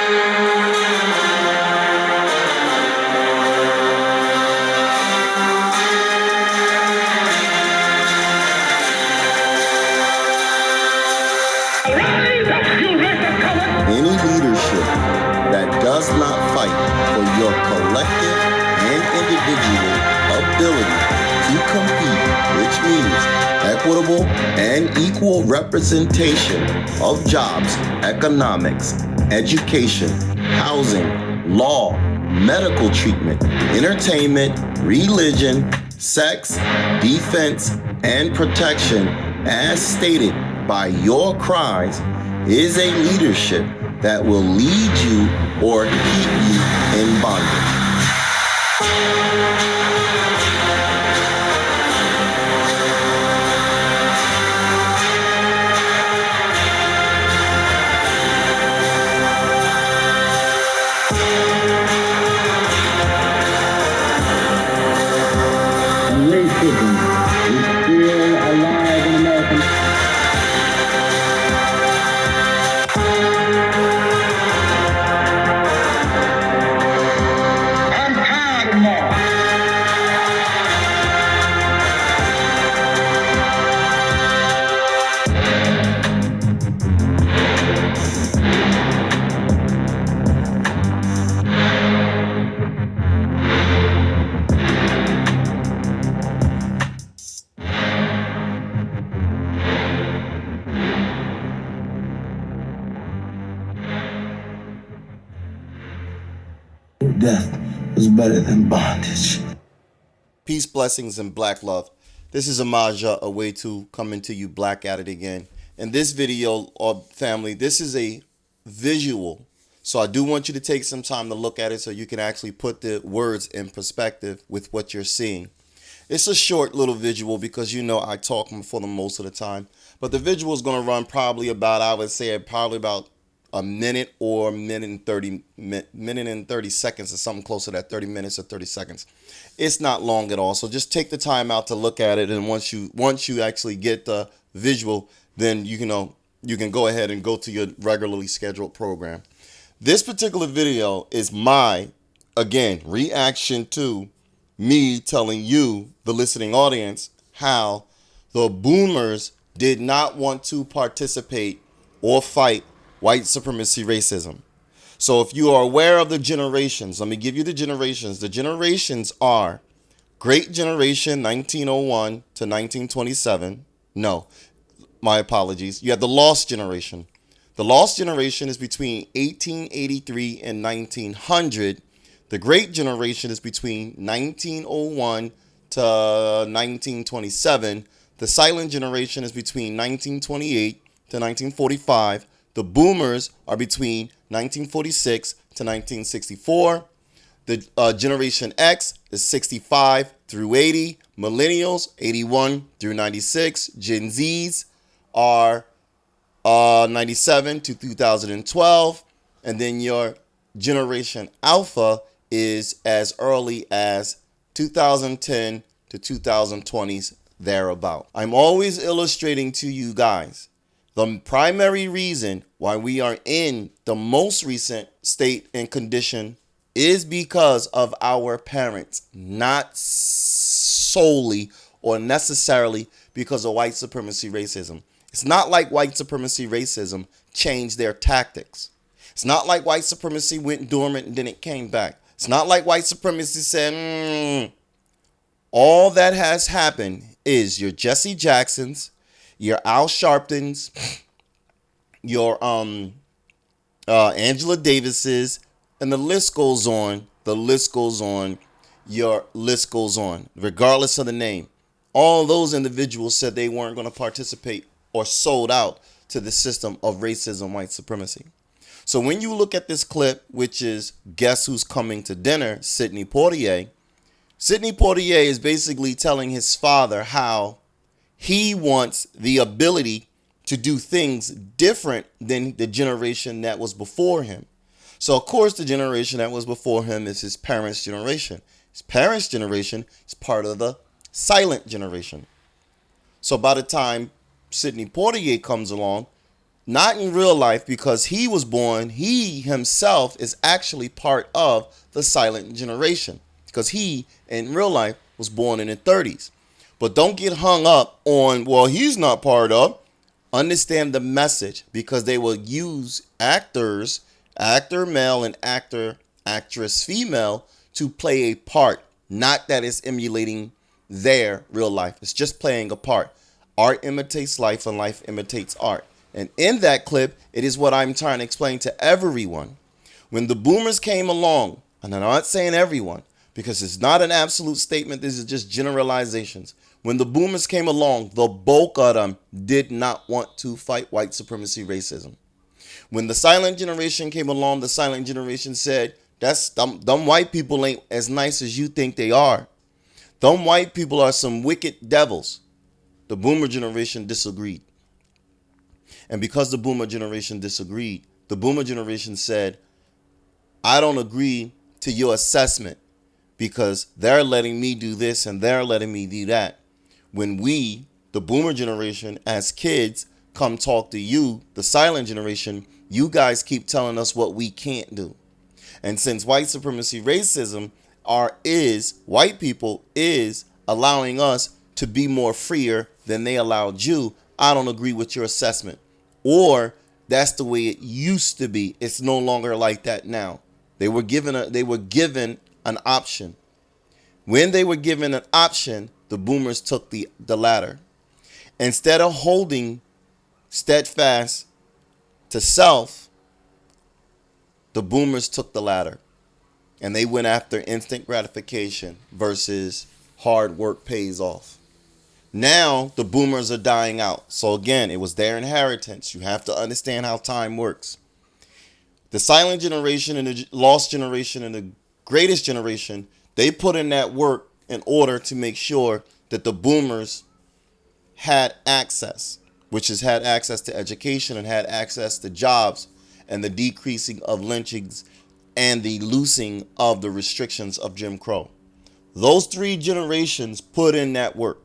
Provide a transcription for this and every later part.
Any leadership that does not fight for your collective and individual ability to compete, which means equitable and equal representation of jobs, economics, education, housing, law, medical treatment, entertainment, religion, sex, defense, and protection, as stated by your cries, is a leadership that will lead you or keep you in bondage. Racism is still alive in American. I'm tired of more. Death is better than bondage. Peace, blessings, and black love. This is Amaja, a way to coming to you black at it again. In this video, family, this is a visual. So I do want you to take some time to look at it so you can actually put the words in perspective with what you're seeing. It's a short little visual because you know I talk for the most of the time. But the visual is going to run probably about, I would say, probably about a minute or minute and 30 seconds or something close to that, 30 minutes or 30 seconds. It's not long at all. So just take the time out to look at it. And once you actually get the visual, then you can go ahead and go to your regularly scheduled program. This particular video is my, again, reaction to me telling you, the listening audience, how the boomers did not want to participate or fight white supremacy racism. So if you are aware of the generations, let me give you the generations. The generations are Great Generation 1901 to 1927. No, my apologies. You have the Lost Generation. The Lost Generation is between 1883 and 1900. The Great Generation is between 1901 to 1927. The Silent Generation is between 1928 to 1945. The Boomers are between 1946 to 1964. The Generation X is 65 through 80. Millennials, 81 through 96. Gen Zs are 97 to 2012. And then your Generation Alpha is as early as 2010 to 2020s, thereabout. I'm always illustrating to you guys the primary reason why we are in the most recent state and condition is because of our parents, not solely or necessarily because of white supremacy racism. It's not like white supremacy racism changed their tactics. It's not like white supremacy went dormant and then it came back. It's not like white supremacy said, All that has happened is your Jesse Jacksons, your Al Sharptons, your Angela Davises, and the list goes on. The list goes on. Your list goes on, regardless of the name. All those individuals said they weren't going to participate or sold out to the system of racism, white supremacy. So when you look at this clip, which is Guess Who's Coming to Dinner, Sidney Poitier is basically telling his father how he wants the ability to do things different than the generation that was before him. So, of course, the generation that was before him is his parents' generation. His parents' generation is part of the silent generation. So by the time Sidney Poitier comes along, Not in real life, because he was born, he himself is actually part of the silent generation, because he in real life was born in the 30s. But don't get hung up on, well, he's not part of. Understand the message, because they will use actors, actor male and actress female, to play a part. Not that it's emulating their real life. It's just playing a part. Art imitates life and life imitates art. And in that clip, it is what I'm trying to explain to everyone. When the boomers came along, and I'm not saying everyone, because it's not an absolute statement, this is just generalizations. When the boomers came along, the bulk of them did not want to fight white supremacy racism. When the silent generation came along, the silent generation said, "That's them white people ain't as nice as you think they are. Them white people are some wicked devils." The boomer generation disagreed. And because the boomer generation disagreed, the boomer generation said, "I don't agree to your assessment because they're letting me do this and they're letting me do that." When we, the boomer generation, as kids, come talk to you, the silent generation, you guys keep telling us what we can't do. And since white supremacy racism white people is allowing us to be more freer than they allowed you, I don't agree with your assessment. Or that's the way it used to be. It's no longer like that now. They were given an option. When they were given an option, the boomers took the latter. Instead of holding steadfast to self, the boomers took the latter. And they went after instant gratification versus hard work pays off. Now the boomers are dying out. So again, it was their inheritance. You have to understand how time works. The silent generation and the lost generation and the greatest generation, they put in that work in order to make sure that the boomers had access, which is had access to education and had access to jobs, and the decreasing of lynchings and the loosing of the restrictions of Jim Crow. Those three generations put in that work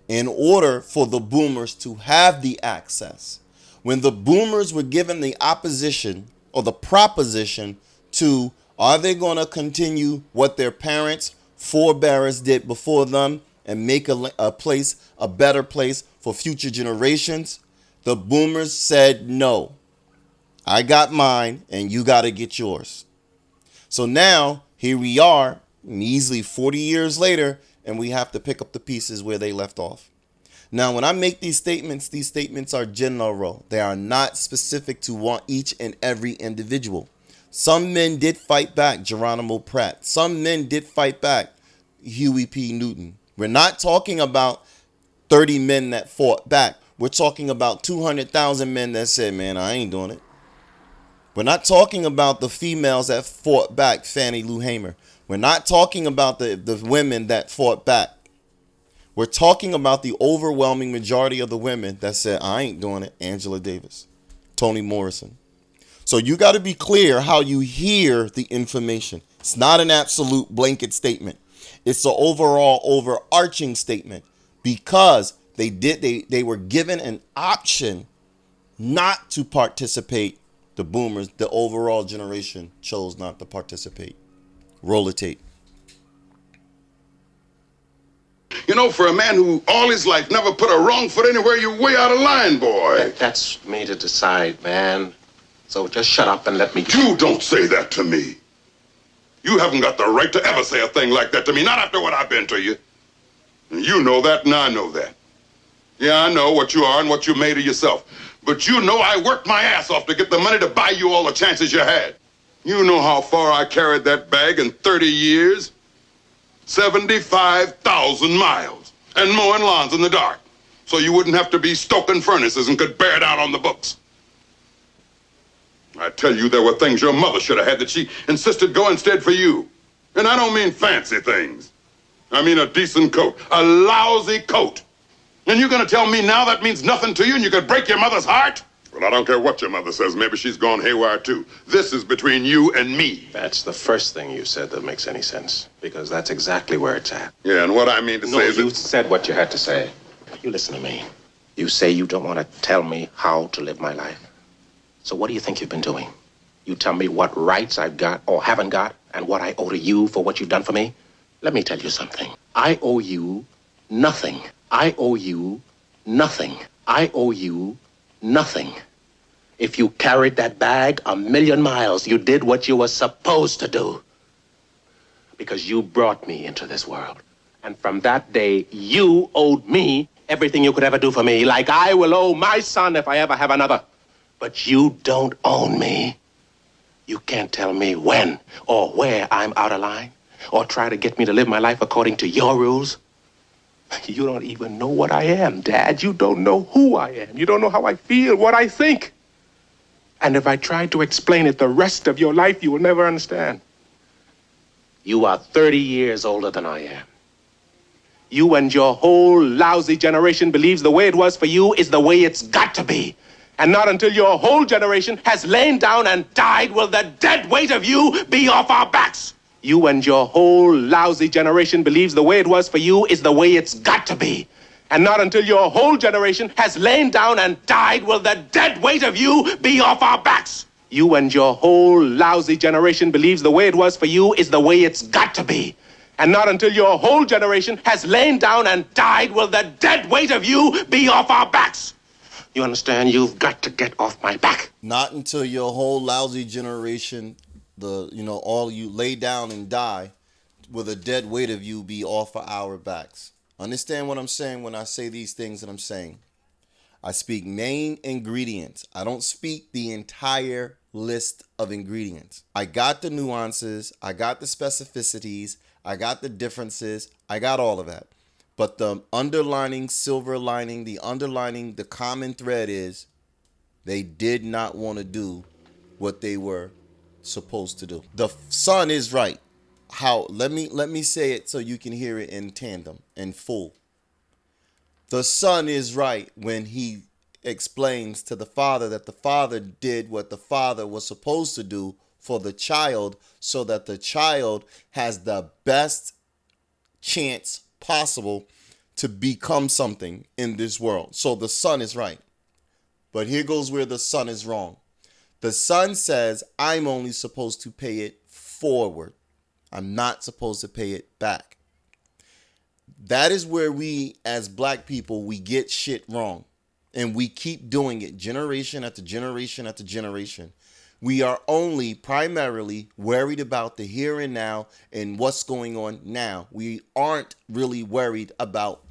in order for the boomers to have the access. When the boomers were given the opposition or the proposition to, are they going to continue what their parents, forebearers did before them and make a better place for future generations? The boomers said, no, I got mine and you got to get yours. So now here we are, measly 40 years later, and we have to pick up the pieces where they left off. Now, when I make these statements are general. They are not specific to each and every individual. Some men did fight back, Geronimo Pratt. Some men did fight back, Huey P. Newton. We're not talking about 30 men that fought back. We're talking about 200,000 men that said, man, I ain't doing it. We're not talking about the females that fought back, Fannie Lou Hamer. We're not talking about the women that fought back. We're talking about the overwhelming majority of the women that said, I ain't doing it, Angela Davis, Toni Morrison. So you got to be clear how you hear the information. It's not an absolute blanket statement. It's an overall overarching statement, because they were given an option not to participate. The boomers, the overall generation, chose not to participate. Roll the tape. You know, for a man who all his life never put a wrong foot anywhere, you're way out of line, boy. That's me to decide, man. So just shut up and let me... You don't say that to me. You haven't got the right to ever say a thing like that to me, not after what I've been to you. And you know that, and I know that. Yeah, I know what you are and what you made of yourself. But you know I worked my ass off to get the money to buy you all the chances you had. You know how far I carried that bag in 30 years? 75,000 miles. And mowing lawns in the dark. So you wouldn't have to be stoking furnaces and could bear it out on the books. I tell you, there were things your mother should have had that she insisted go instead for you. And I don't mean fancy things. I mean a decent coat. A lousy coat. And you're going to tell me now that means nothing to you and you could break your mother's heart? Well, I don't care what your mother says. Maybe she's gone haywire, too. This is between you and me. That's the first thing you said that makes any sense, because that's exactly where it's at. Yeah, and what I mean to say is... No, you said what you had to say. You listen to me. You say you don't want to tell me how to live my life. So what do you think you've been doing? You tell me what rights I've got or haven't got and what I owe to you for what you've done for me? Let me tell you something. I owe you nothing. I owe you nothing. I owe you nothing. If you carried that bag 1,000,000 miles, you did what you were supposed to do. Because you brought me into this world. And from that day, you owed me everything you could ever do for me, like I will owe my son if I ever have another. But you don't own me. You can't tell me when or where I'm out of line, or try to get me to live my life according to your rules. You don't even know what I am, Dad. You don't know who I am. You don't know how I feel, what I think. And if I tried to explain it the rest of your life, you will never understand. You are 30 years older than I am. You and your whole lousy generation believes the way it was for you is the way it's got to be. And not until your whole generation has lain down and died will the dead weight of you be off our backs. You and your whole lousy generation believes the way it was for you is the way it's got to be. And not until your whole generation has lain down and died will the dead weight of you be off our backs. You and your whole lousy generation believes the way it was for you is the way it's got to be. And not until your whole generation has lain down and died will the dead weight of you be off our backs. You understand? You've got to get off my back. Not until your whole lousy generation, all you lay down and die, will the dead weight of you be off of our backs. Understand what I'm saying when I say these things that I'm saying. I speak main ingredients. I don't speak the entire list of ingredients. I got the nuances. I got the specificities. I got the differences. I got all of that. But the underlining, silver lining, the common thread is they did not want to do what they were supposed to do. The son is right. How? Let me say it so you can hear it in tandem and full. The son is right when he explains to the father that the father did what the father was supposed to do for the child so that the child has the best chance possible to become something in this world. So the son is right. But here goes where the son is wrong. The son says, I'm only supposed to pay it forward. I'm not supposed to pay it back. That is where we, as black people, we get shit wrong. And we keep doing it generation after generation after generation. We are only primarily worried about the here and now and what's going on now. We aren't really worried about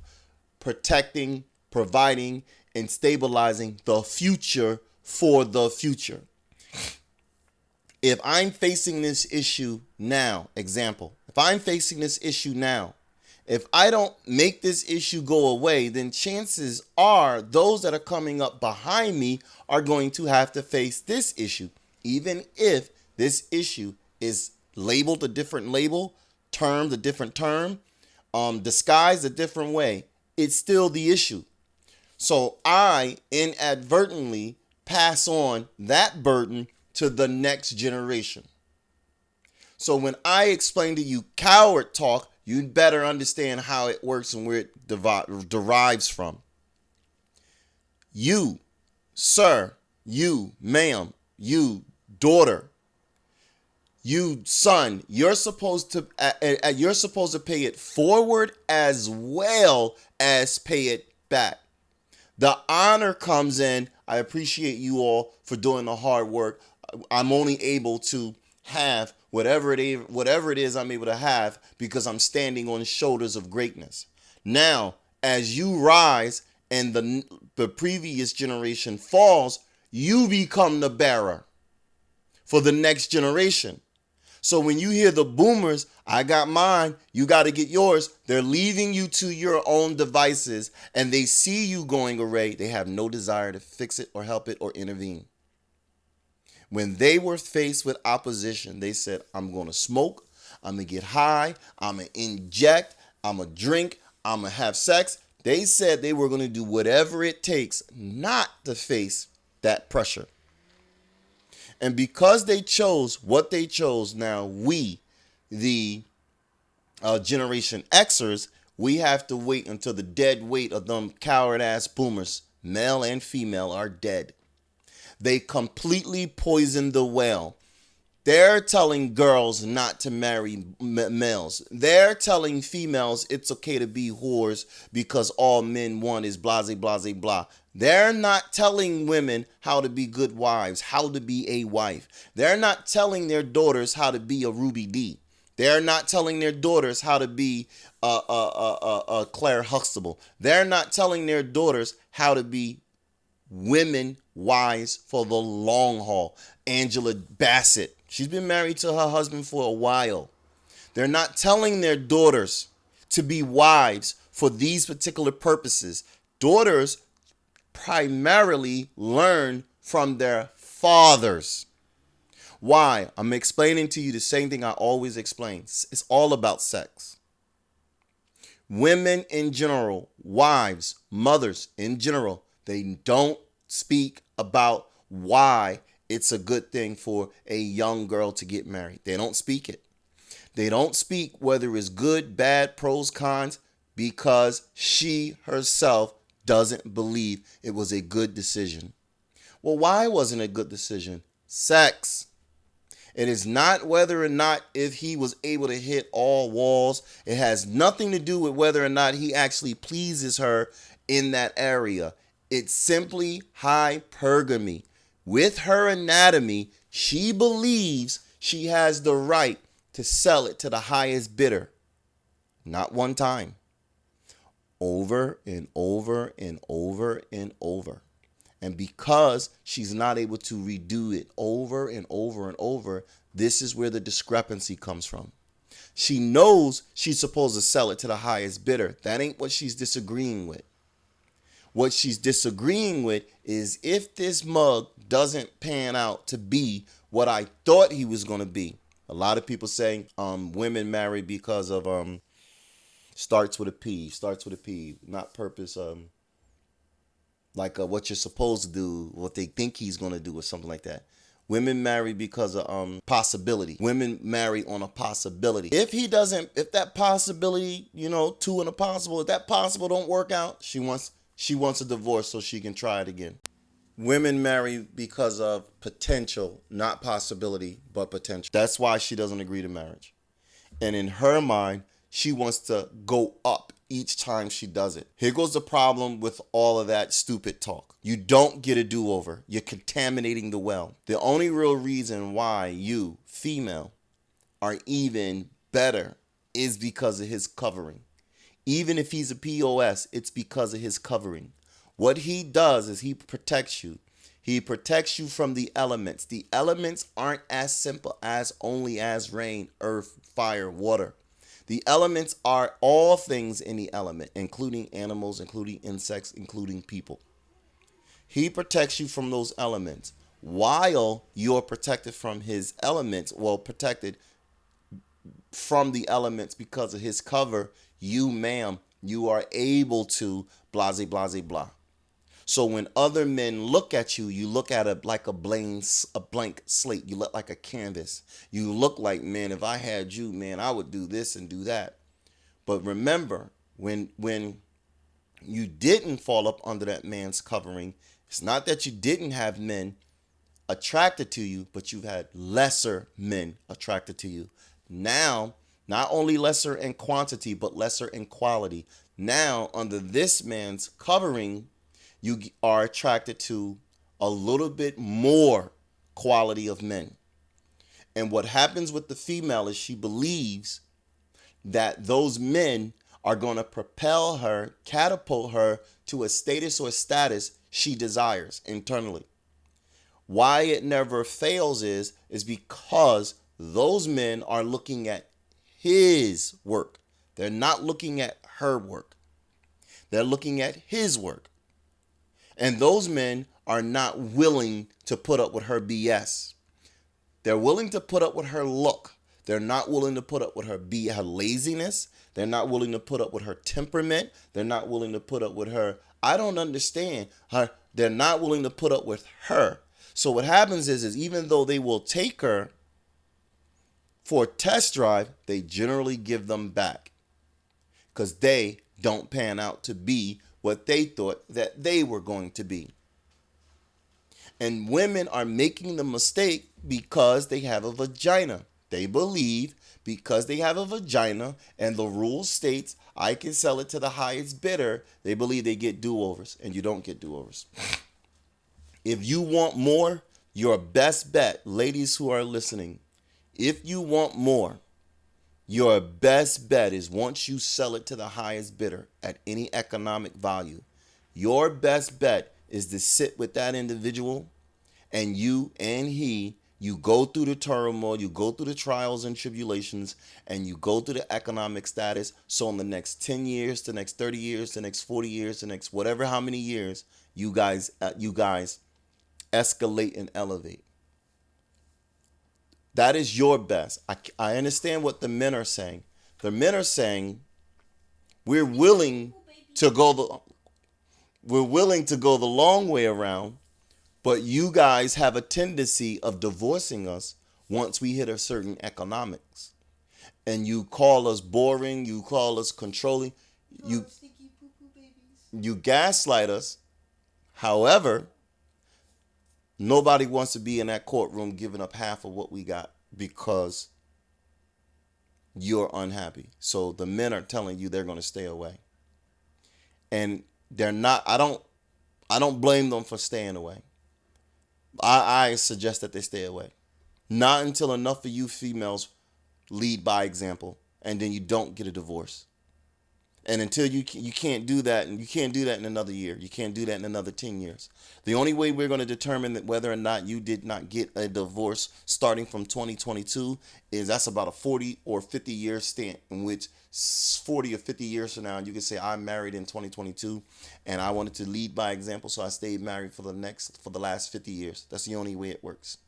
protecting, providing, and stabilizing the future for the future. If I'm facing this issue now, example, if I'm facing this issue now, if I don't make this issue go away, then chances are those that are coming up behind me are going to have to face this issue. Even if this issue is labeled a different label, termed a different term, disguised a different way, it's still the issue. So I inadvertently pass on that burden to the next generation. So when I explain to you coward talk, you'd better understand how it works and where it derives from. You, sir, you, ma'am, you, daughter, you, son, you're supposed to pay it forward as well as pay it back. The honor comes in. I appreciate you all for doing the hard work. I'm only able to have whatever it is I'm able to have because I'm standing on the shoulders of greatness. Now, as you rise and the previous generation falls, you become the bearer for the next generation. So when you hear the boomers, I got mine, you got to get yours, they're leaving you to your own devices and they see you going array. They have no desire to fix it or help it or intervene. When they were faced with opposition, they said, I'm going to smoke, I'm going to get high, I'm going to inject, I'm going to drink, I'm going to have sex. They said they were going to do whatever it takes not to face that pressure. And because they chose what they chose, now we, the Generation Xers, we have to wait until the dead weight of them coward ass boomers male and female, are dead. They completely poisoned the well. They're telling girls not to marry males. They're telling females it's okay to be whores because all men want is blah, blah, blah, blah. They're not telling women how to be good wives, how to be a wife. They're not telling their daughters how to be a Ruby D. They're not telling their daughters how to be a Claire Huxtable. They're not telling their daughters how to be women wives for the long haul. Angela Bassett, she's been married to her husband for a while. They're not telling their daughters to be wives for these particular purposes. Daughters primarily learn from their fathers. Why? I'm explaining to you the same thing I always explain. It's all about sex. Women in general, wives, mothers in general, they don't speak about why it's a good thing for a young girl to get married. They don't speak it. They don't speak whether it's good, bad, pros, cons, because she herself doesn't believe it was a good decision. Well, why wasn't it a good decision? Sex. It is not whether or not if he was able to hit all walls. It has nothing to do with whether or not he actually pleases her in that area. It's simply hypergamy. With her anatomy, she believes she has the right to sell it to the highest bidder. Not one time. Over and over and over and over. And because she's not able to redo it over and over and over, this is where the discrepancy comes from. She knows she's supposed to sell it to the highest bidder. That ain't what she's disagreeing with. What she's disagreeing with is if this mug doesn't pan out to be what I thought he was going to be. A lot of people say women marry because of starts with a P, not purpose, like what you're supposed to do, what they think he's going to do or something like that. Women marry because of possibility. Women marry on a possibility. If that possibility, two and a possible, if that possible don't work out, she wants a divorce so she can try it again. Women marry because of potential, not possibility, but potential. That's why she doesn't agree to marriage. And in her mind, she wants to go up each time she does it. Here goes the problem with all of that stupid talk. You don't get a do-over. You're contaminating the well. The only real reason why you, female, are even better is because of his covering. Even if he's a POS, it's because of his covering. What he does is he protects you. He protects you from the elements. The elements aren't as simple as only as rain, earth, fire, water. The elements are all things in the element, including animals, including insects, including people. He protects you from those elements while you're protected from his elements, protected from the elements because of his cover. You, ma'am, you are able to blah, blah, blah, blah. So when other men look at you, you look at it like a blank slate. You look like a canvas. You look like, man, if I had you, man, I would do this and do that. But remember, when you didn't fall up under that man's covering, it's not that you didn't have men attracted to you, but you've had lesser men attracted to you. Now, not only lesser in quantity, but lesser in quality. Now, under this man's covering, you are attracted to a little bit more quality of men. And what happens with the female is she believes that those men are going to propel her, catapult her to a status or status she desires internally. Why it never fails is because those men are looking at his work. They're not looking at her work. They're looking at his work. And those men are not willing to put up with her BS. They're willing to put up with her look. They're not willing to put up with her laziness. They're not willing to put up with her temperament. They're not willing to put up with her, I don't understand her. They're not willing to put up with her. So what happens is even though they will take her for a test drive, they generally give them back because they don't pan out to be what they thought that they were going to be. And women are making the mistake because they have a vagina. They believe because they have a vagina and the rule states I can sell it to the highest bidder, they believe they get do-overs, and you don't get do-overs. If you want more, your best bet, ladies who are listening, if you want more, your best bet is once you sell it to the highest bidder at any economic value, your best bet is to sit with that individual and you and you go through the turmoil, you go through the trials and tribulations, and you go through the economic status. So in the next 10 years, the next 30 years, the next 40 years, the next whatever how many years, you guys escalate and elevate. That is your best. I understand what the men are saying. The men are saying we're willing to go the long way around, but you guys have a tendency of divorcing us once we hit a certain economics. And you call us boring, you call us controlling, you gaslight us. However, nobody wants to be in that courtroom giving up half of what we got because you're unhappy. So the men are telling you they're going to stay away. And they're not, I don't blame them for staying away. I suggest that they stay away. Not until enough of you females lead by example, and then you don't get a divorce. And until you can't do that, and you can't do that in another year. You can't do that in another 10 years. The only way we're going to determine that whether or not you did not get a divorce starting from 2022 is that's about a 40 or 50 year stint, in which 40 or 50 years from now, you can say I'm married in 2022 and I wanted to lead by example, so I stayed married for the last 50 years. That's the only way it works.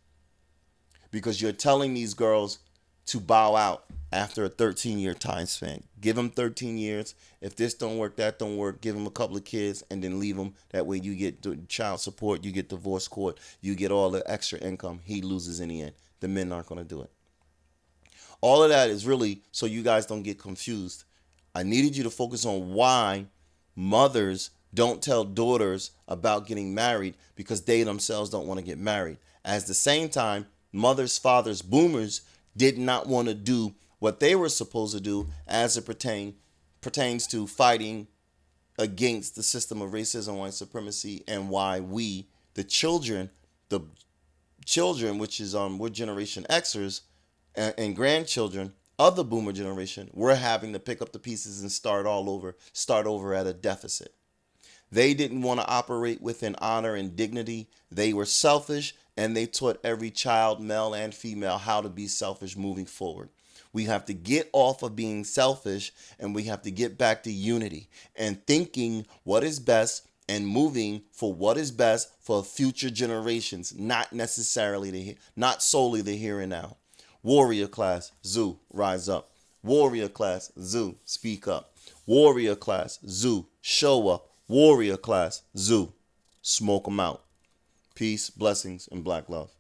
Because you're telling these girls to bow out after a 13-year time span. Give them 13 years. If this don't work, that don't work, give them a couple of kids and then leave them. That way you get child support, you get divorce court, you get all the extra income. He loses in the end. The men aren't going to do it. All of that is really so you guys don't get confused. I needed you to focus on why mothers don't tell daughters about getting married because they themselves don't want to get married. At the same time, mothers, fathers, boomers did not want to do what they were supposed to do as it pertains to fighting against the system of racism, white supremacy, and why we, the children, which is we're Generation Xers and grandchildren of the boomer generation, we're having to pick up the pieces and start over at a deficit. They didn't want to operate within honor and dignity. They were selfish, and they taught every child, male and female, how to be selfish moving forward. We have to get off of being selfish, and we have to get back to unity and thinking what is best and moving for what is best for future generations, not solely the here and now. Warrior class, Zoo, rise up. Warrior class, Zoo, speak up. Warrior class, Zoo, show up. Warrior class, Zoo, smoke them out. Peace, blessings, and black love.